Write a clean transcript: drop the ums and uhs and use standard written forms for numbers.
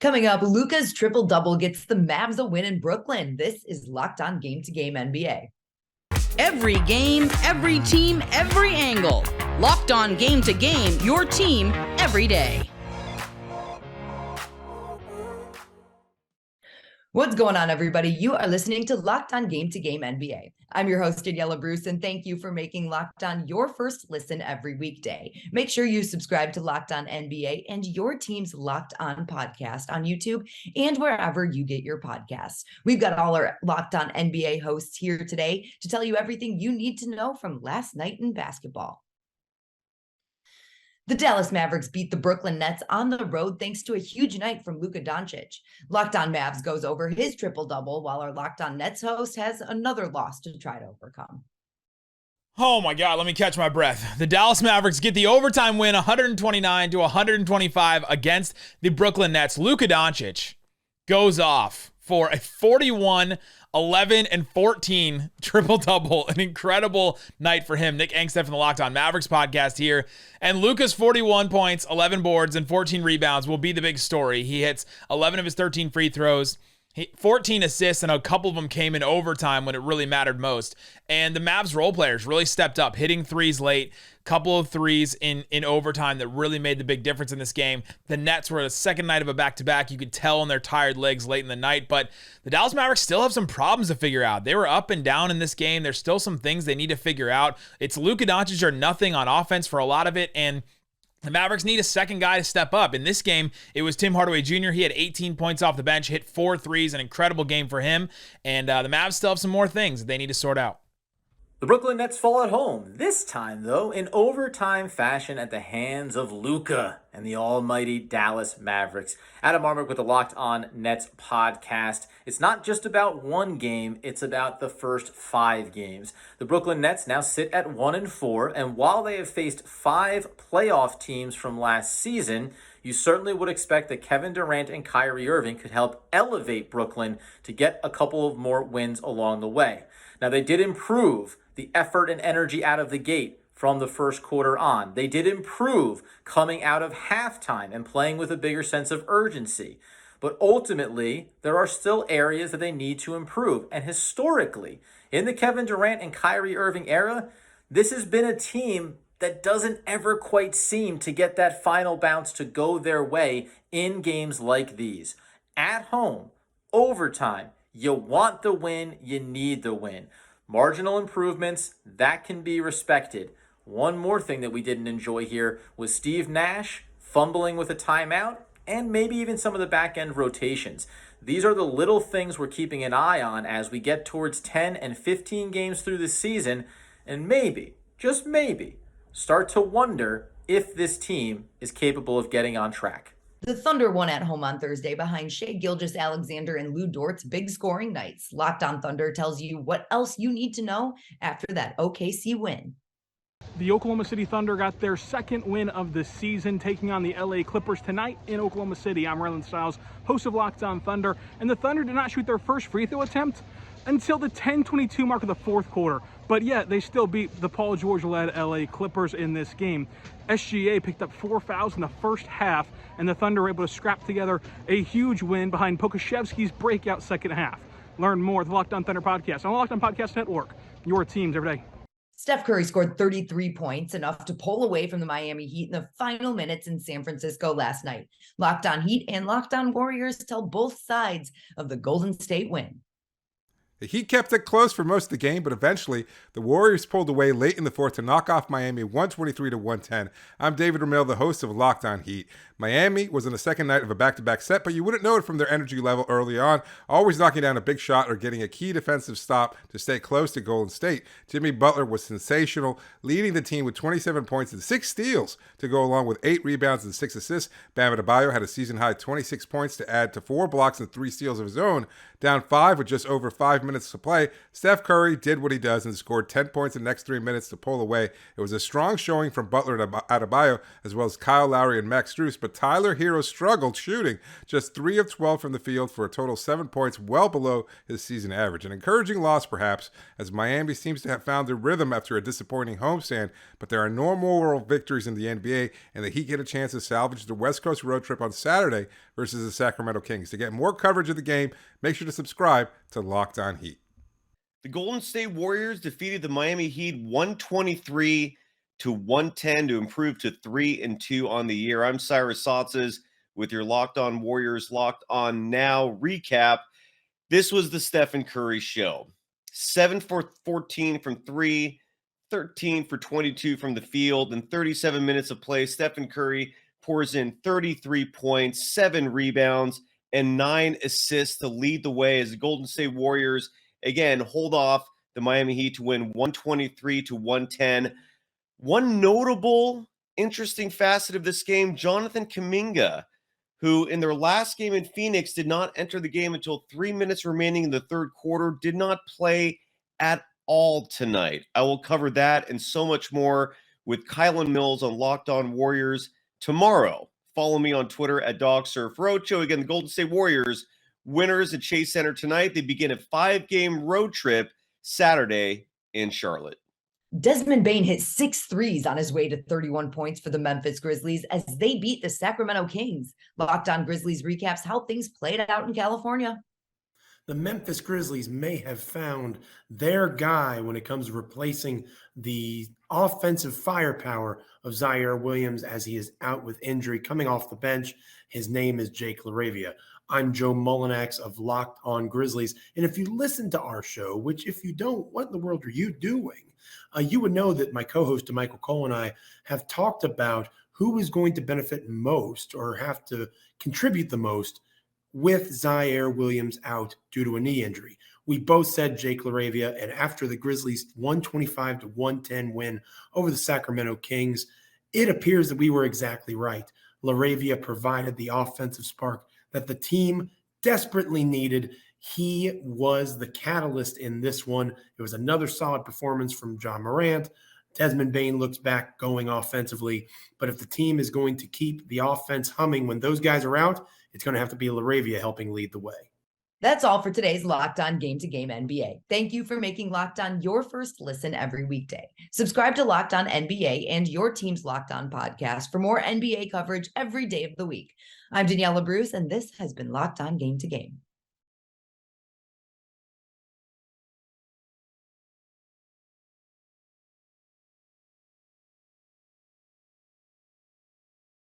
Coming up, Luka's triple-double gets the Mavs a win in Brooklyn. This is Locked On Game to Game NBA. Every game, every team, every angle. Locked On Game to Game, your team every day. What's going on, everybody? You are listening to Locked On Game to Game NBA. I'm your host, Daniella Bruce, and thank you for making Locked On your first listen every weekday. Make sure you subscribe to Locked On NBA and your team's Locked On podcast on YouTube and wherever you get your podcasts. We've got all our Locked On NBA hosts here today to tell you everything you need to know from last night in basketball. The Dallas Mavericks beat the Brooklyn Nets on the road thanks to a huge night from Luka Doncic. Locked On Mavs goes over his triple-double, while our Locked On Nets host has another loss to try to overcome. Oh my God, let me catch my breath. The Dallas Mavericks get the overtime win 129-125 against the Brooklyn Nets. Luka Doncic goes off for a 41, 11, and 14 triple-double. An incredible night for him. Nick Angstead from the Locked On Mavericks podcast here. And Luka's 41 points, 11 boards, and 14 rebounds will be the big story. He hits 11 of his 13 free throws. 14 assists, and a couple of them came in overtime when it really mattered most. And the Mavs role players really stepped up, hitting threes late, couple of threes in overtime that really made the big difference in this game. The Nets were the second night of a back-to-back. You could tell on their tired legs late in the night, but the Dallas Mavericks still have some problems to figure out. They were up and down in this game. There's still some things they need to figure out. It's Luka Doncic or nothing on offense for a lot of it, and the Mavericks need a second guy to step up. In this game, it was Tim Hardaway Jr. He had 18 points off the bench, hit 4 threes, an incredible game for him. And the Mavs still have some more things that they need to sort out. The Brooklyn Nets fall at home, this time, though, in overtime fashion at the hands of Luka and the almighty Dallas Mavericks. Adam Armick with the Locked On Nets podcast. It's not just about one game, it's about the first 5 games. The Brooklyn Nets now sit at 1-4, and while they have faced 5 playoff teams from last season, you certainly would expect that Kevin Durant and Kyrie Irving could help elevate Brooklyn to get a couple of more wins along the way. Now, they did improve the effort and energy out of the gate from the first quarter on. They did improve coming out of halftime and playing with a bigger sense of urgency. But ultimately, there are still areas that they need to improve. And historically, in the Kevin Durant and Kyrie Irving era, this has been a team that doesn't ever quite seem to get that final bounce to go their way in games like these. At home, overtime, you want the win, you need the win. Marginal improvements, that can be respected. One more thing that we didn't enjoy here was Steve Nash fumbling with a timeout and maybe even some of the back-end rotations. These are the little things we're keeping an eye on as we get towards 10 and 15 games through the season, and maybe, just maybe, start to wonder if this team is capable of getting on track. The Thunder won at home on Thursday behind Shai Gilgeous-Alexander and Lou Dort's big scoring nights. Locked On Thunder tells you what else you need to know after that OKC win. The Oklahoma City Thunder got their second win of the season, taking on the LA Clippers tonight in Oklahoma City. I'm Rylan Stiles, host of Locked On Thunder, and the Thunder did not shoot their first free throw attempt until the 10:22 mark of the fourth quarter. But yet, they still beat the Paul George-led LA Clippers in this game. SGA picked up 4 fouls in the first half, and the Thunder were able to scrap together a huge win behind Pokusevski's breakout second half. Learn more at the Locked On Thunder podcast on the Locked On Podcast Network. Your teams every day. Steph Curry scored 33 points, enough to pull away from the Miami Heat in the final minutes in San Francisco last night. Locked On Heat and Locked On Warriors tell both sides of the Golden State win. The Heat kept it close for most of the game, but eventually the Warriors pulled away late in the fourth to knock off Miami 123-110. I'm David Ramil, the host of Locked On Heat. Miami was in the second night of a back-to-back set, but you wouldn't know it from their energy level early on, always knocking down a big shot or getting a key defensive stop to stay close to Golden State. Jimmy Butler was sensational, leading the team with 27 points and 6 steals to go along with 8 rebounds and 6 assists. Bam Adebayo had a season-high 26 points to add to 4 blocks and 3 steals of his own. Down 5 with just over 5 minutes to play, Steph Curry did what he does and scored 10 points in the next 3 minutes to pull away. It was a strong showing from Butler and Adebayo, as well as Kyle Lowry and Max Strus, but but Tyler Hero struggled shooting, just 3 of 12 from the field for a total of 7 points, well below his season average. An encouraging loss, perhaps, as Miami seems to have found their rhythm after a disappointing homestand, but there are no moral victories in the NBA, and the Heat get a chance to salvage the West Coast road trip on Saturday versus the Sacramento Kings. To get more coverage of the game, make sure to subscribe to Locked On Heat. The Golden State Warriors defeated the Miami Heat 123-110 to improve to 3-2 on the year. I'm Cyrus Satsas with your Locked On Warriors Locked On Now recap. This was the Stephen Curry show. 7 for 14 from 3, 13 for 22 from the field. In 37 minutes of play, Stephen Curry pours in 33 points, 7 rebounds, and 9 assists to lead the way as the Golden State Warriors again hold off the Miami Heat to win 123-110. One notable, interesting facet of this game, Jonathan Kuminga, who in their last game in Phoenix did not enter the game until 3 minutes remaining in the third quarter, did not play at all tonight. I will cover that and so much more with Kylan Mills on Locked On Warriors tomorrow. Follow me on Twitter at DogSurfRoadshow. Again, the Golden State Warriors winners at Chase Center tonight. They begin a 5-game road trip Saturday in Charlotte. Desmond Bane hit 6 threes on his way to 31 points for the Memphis Grizzlies as they beat the Sacramento Kings. Locked On Grizzlies recaps how things played out in California. The Memphis Grizzlies may have found their guy when it comes to replacing the offensive firepower of Zaire Williams as he is out with injury coming off the bench. His name is Jake LaRavia. I'm Joe Mullinax of Locked On Grizzlies. And if you listen to our show, which if you don't, what in the world are you doing? You would know that my co-host Michael Cole and I have talked about who is going to benefit most or have to contribute the most with Zaire Williams out due to a knee injury. We both said Jake LaRavia, and after the Grizzlies' 125-110 win over the Sacramento Kings, it appears that we were exactly right. LaRavia provided the offensive spark that the team desperately needed. He was the catalyst in this one. It was another solid performance from John Morant. Desmond Bane looks back going offensively. But if the team is going to keep the offense humming when those guys are out, it's going to have to be LaRavia helping lead the way. That's all for today's Locked On Game to Game NBA. Thank you for making Locked On your first listen every weekday. Subscribe to Locked On NBA and your team's Locked On podcast for more NBA coverage every day of the week. I'm Daniella Bruce, and this has been Locked On Game to Game.